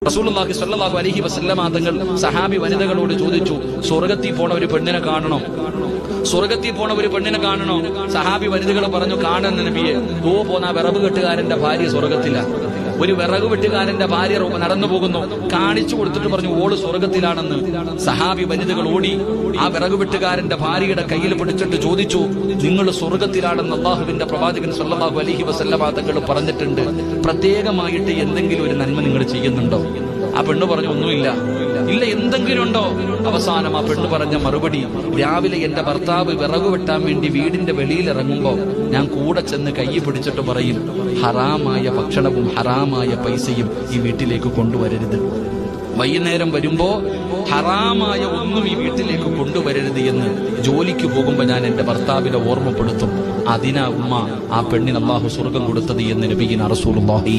റസൂലുള്ളാഹി സ്വല്ലല്ലാഹു അലൈഹി വസല്ലമ തങ്ങൾ സഹാബി വനിതകളോട് ചോദിച്ചു, സ്വർഗ്ഗത്തിൽ പോണ ഒരു പെണ്ണിനെ കാണണോ? സ്വർഗ്ഗത്തിൽ പോണ ഒരു പെണ്ണിനെ കാണണോ? സഹാബി വനിതകൾ പറഞ്ഞു, കാണുന്ന നബിയെ. പോന്ന വിറവ് കെട്ടുകാരന്റെ ഭാര്യ സ്വർഗ്ഗത്തില. ഒരു വിറക് വെട്ടുകാരന്റെ ഭാര്യ നടന്നു പോകുന്നു, കാണിച്ചു കൊടുത്തിട്ട് പറഞ്ഞു ഓള് സ്വർഗ്ഗത്തിലാണെന്ന്. സഹാബി വനിതകൾ ഓടി ആ വിറക് വെട്ടുകാരന്റെ ഭാര്യയുടെ കയ്യിൽ പിടിച്ചിട്ട് ചോദിച്ചു, നിങ്ങൾ സ്വർഗ്ഗത്തിലാണെന്ന് അള്ളാഹുവിന്റെ പ്രവാചകൻ സ്വല്ലല്ലാഹു അലൈഹി വസല്ലമ തങ്ങൾ പറഞ്ഞിട്ടുണ്ട്, പ്രത്യേകമായിട്ട് എന്തെങ്കിലും ഒരു നന്മ നിങ്ങൾ ചെയ്യുന്നുണ്ടോ? ആ പെണ്ണ് പറഞ്ഞു, ഒന്നുമില്ല. ഇല്ല, എന്തെങ്കിലും ഉണ്ടോ? അവസാനം ആ പെണ്ണ് പറഞ്ഞ മറുപടി, രാവിലെ എന്റെ ഭർത്താവ് വിറകു വെട്ടാൻ വേണ്ടി വീടിന്റെ വെളിയിൽ ഇറങ്ങുമ്പോ ഞാൻ കൂടെ ചെന്ന് കൈ പിടിച്ചിട്ട് പറയും, ഹറാമായ ഭക്ഷണവും ഹറാമായ പൈസയും ഈ വീട്ടിലേക്ക് കൊണ്ടുവരരുത്. വൈകുന്നേരം വരുമ്പോ ഹറാമായ ഒന്നും ഈ വീട്ടിലേക്ക് കൊണ്ടുവരരുത് എന്ന് ജോലിക്ക് പോകുമ്പോ ഞാൻ എന്റെ ഭർത്താവിനെ ഓർമ്മപ്പെടുത്തും. അതിനാ ഉമ്മ ആ പെണ്ണിന് അല്ലാഹു സ്വർഗം കൊടുത്തത് എന്ന് നബിയിന റസൂലുള്ളാഹി